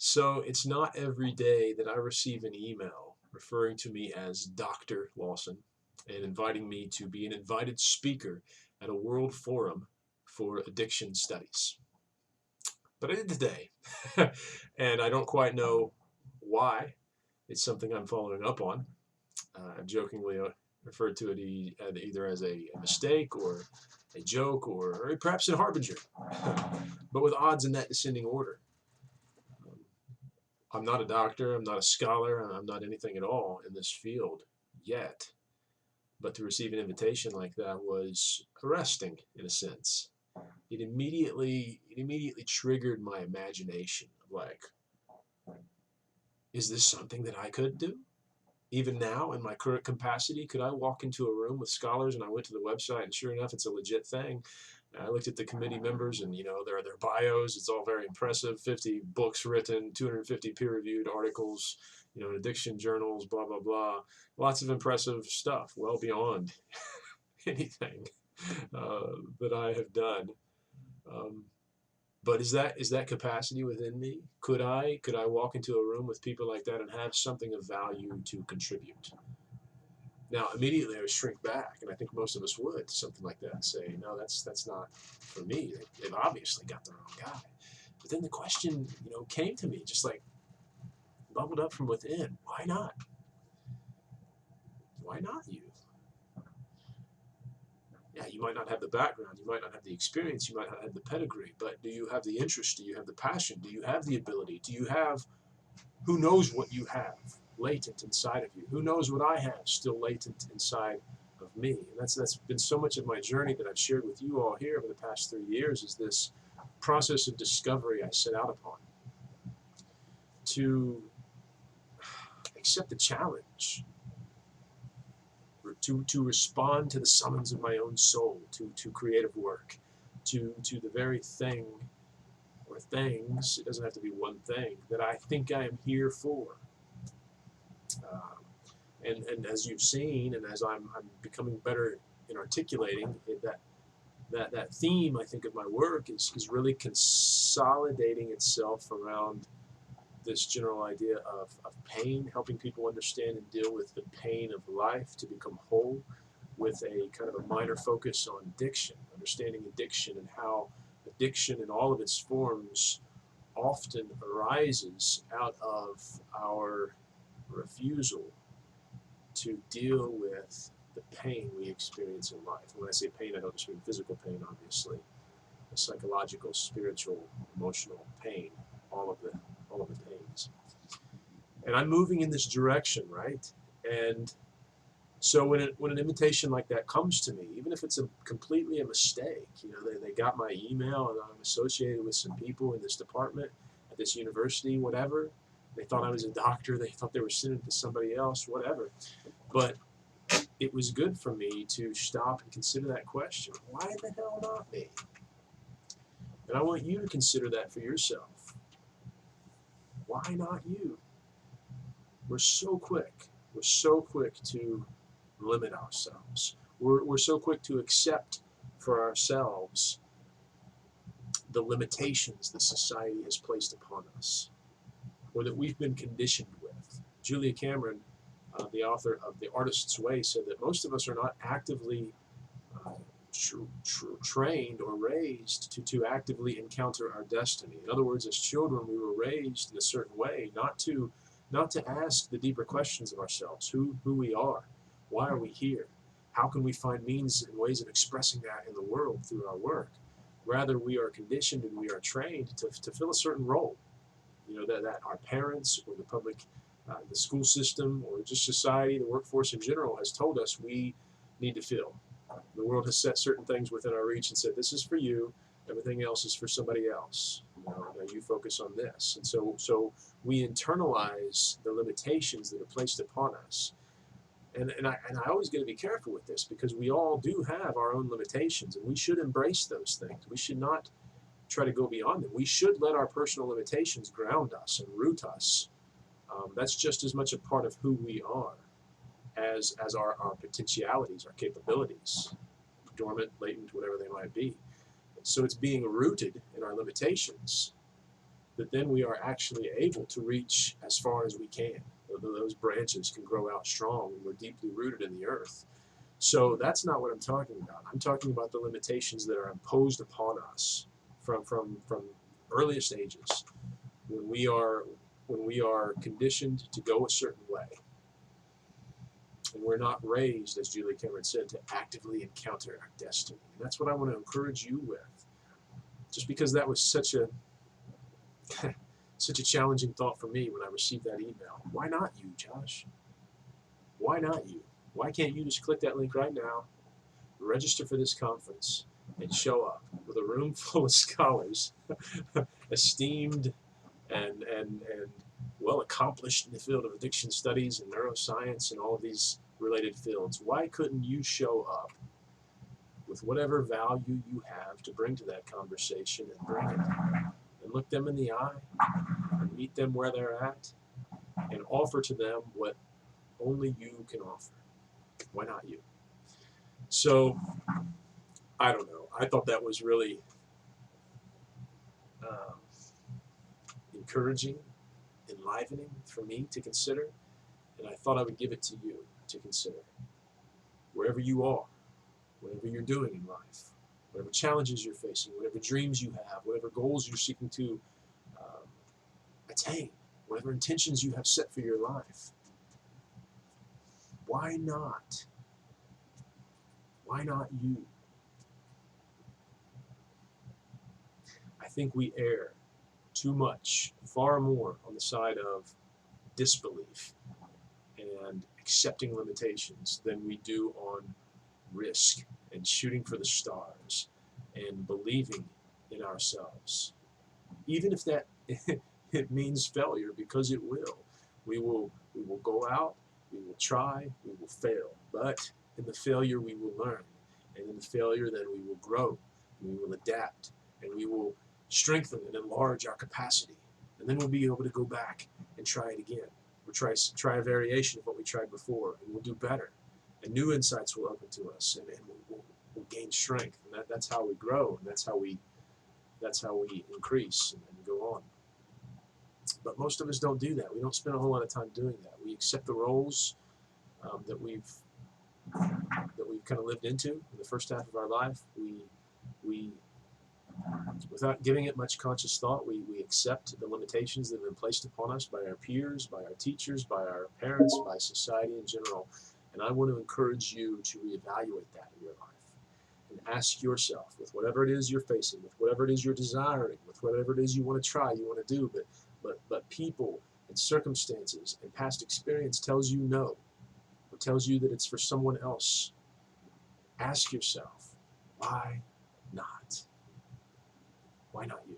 So it's not every day that I receive an email referring to me as Dr. Lawson and inviting me to be an invited speaker at a world forum for addiction studies. But I did today, and I don't quite know why. It's something I'm following up on. I've jokingly referred to it either as a mistake or a joke or perhaps a harbinger, but with odds in that descending order. I'm not a doctor, I'm not a scholar, I'm not anything at all in this field yet. But to receive an invitation like that was arresting in a sense. It immediately triggered my imagination of like, is this something that I could do? Even now in my current capacity, could I walk into a room with scholars? And I went to the website, and sure enough, it's a legit thing. I looked at the committee members, and their bios. It's all very impressive. 50 books written, 250 peer-reviewed articles, addiction journals, blah blah blah. Lots of impressive stuff, well beyond anything that I have done. Um, but is that capacity within me? Could I walk into a room with people like that and have something of value to contribute? Now, immediately I would shrink back, and I think most of us would, something like that, and say, no, that's not for me. They've obviously got the wrong guy. But then the question, came to me, just like bubbled up from within. Why not? Why not you? Yeah, you might not have the background, you might not have the experience, you might not have the pedigree, but do you have the interest? Do you have the passion? Do you have the ability? Do you have, who knows what you have latent inside of you? Who knows what I have still latent inside of me? And that's been so much of my journey that I've shared with you all here over the past 3 years, is this process of discovery I set out upon to accept the challenge, to respond to the summons of my own soul, to creative work, to the very thing or things, it doesn't have to be one thing, that I think I am here for. Um, and as you've seen, and as I'm becoming better in articulating it, that theme, I think, of my work is really consolidating itself around this general idea of pain, helping people understand and deal with the pain of life to become whole, with a kind of a minor focus on addiction, understanding addiction and how addiction in all of its forms often arises out of our refusal to deal with the pain we experience in life. And when I say pain, I don't just mean physical pain, obviously, the psychological, spiritual, emotional pain, all of the pains. And I'm moving in this direction, right? And so when an invitation like that comes to me, even if it's completely a mistake, they got my email and I'm associated with some people in this department at this university, whatever. They thought I was a doctor. They thought they were sending it to somebody else, whatever. But it was good for me to stop and consider that question. Why the hell not me? And I want you to consider that for yourself. Why not you? We're so quick. We're so quick to limit ourselves. We're so quick to accept for ourselves the limitations that society has placed upon us, or that we've been conditioned with. Julia Cameron, the author of The Artist's Way, said that most of us are not actively trained or raised to actively encounter our destiny. In other words, as children, we were raised in a certain way, not to ask the deeper questions of ourselves: who we are, why are we here, how can we find means and ways of expressing that in the world through our work. Rather, we are conditioned and we are trained to fill a certain role. That our parents or the public, the school system, or just society, the workforce in general, has told us we need to fill. The world has set certain things within our reach and said, this is for you, everything else is for somebody else. Now you focus on this. And so we internalize the limitations that are placed upon us. And I always got to be careful with this, because we all do have our own limitations, and we should embrace those things. We should not try to go beyond them. We should let our personal limitations ground us and root us. That's just as much a part of who we are as our potentialities, our capabilities, dormant, latent, whatever they might be. So it's being rooted in our limitations that then we are actually able to reach as far as we can. Those branches can grow out strong when we're deeply rooted in the earth. So that's not what I'm talking about. I'm talking about the limitations that are imposed upon us from earliest ages, when we are conditioned to go a certain way, and we're not raised, as Julie Cameron said, to actively encounter our destiny. And that's what I want to encourage you with. Just because that was such a such a challenging thought for me when I received that email. Why not you, Josh? Why not you? Why can't you just click that link right now, register for this conference, and show up with a room full of scholars, esteemed and well accomplished in the field of addiction studies and neuroscience and all of these related fields? Why couldn't you show up with whatever value you have to bring to that conversation and bring it, and look them in the eye and meet them where they're at and offer to them what only you can offer? Why not you? So, I don't know. I thought that was really um, encouraging, enlivening for me to consider, and I thought I would give it to you to consider. Wherever you are, whatever you're doing in life, whatever challenges you're facing, whatever dreams you have, whatever goals you're seeking to um, attain, whatever intentions you have set for your life, why not? Why not you? I think we err too much, far more on the side of disbelief and accepting limitations than we do on risk and shooting for the stars and believing in ourselves. Even if that it means failure, because it will. We will go out, we will try, we will fail. But in the failure we will learn. And in the failure then we will grow, and we will adapt, and we will strengthen and enlarge our capacity. And then we'll be able to go back and try it again. We'll try a variation of what we tried before, and we'll do better. And new insights will open to us, and we'll gain strength. And that's how we grow, and that's how we increase and go on. But most of us don't do that. We don't spend a whole lot of time doing that. We accept the roles that we've kind of lived into in the first half of our life. We without giving it much conscious thought, we accept the limitations that have been placed upon us by our peers, by our teachers, by our parents, by society in general. And I want to encourage you to reevaluate that in your life and ask yourself, with whatever it is you're facing, with whatever it is you're desiring, with whatever it is you want to try, you want to do, but people and circumstances and past experience tells you no, or tells you that it's for someone else. Ask yourself, why not? Why not you?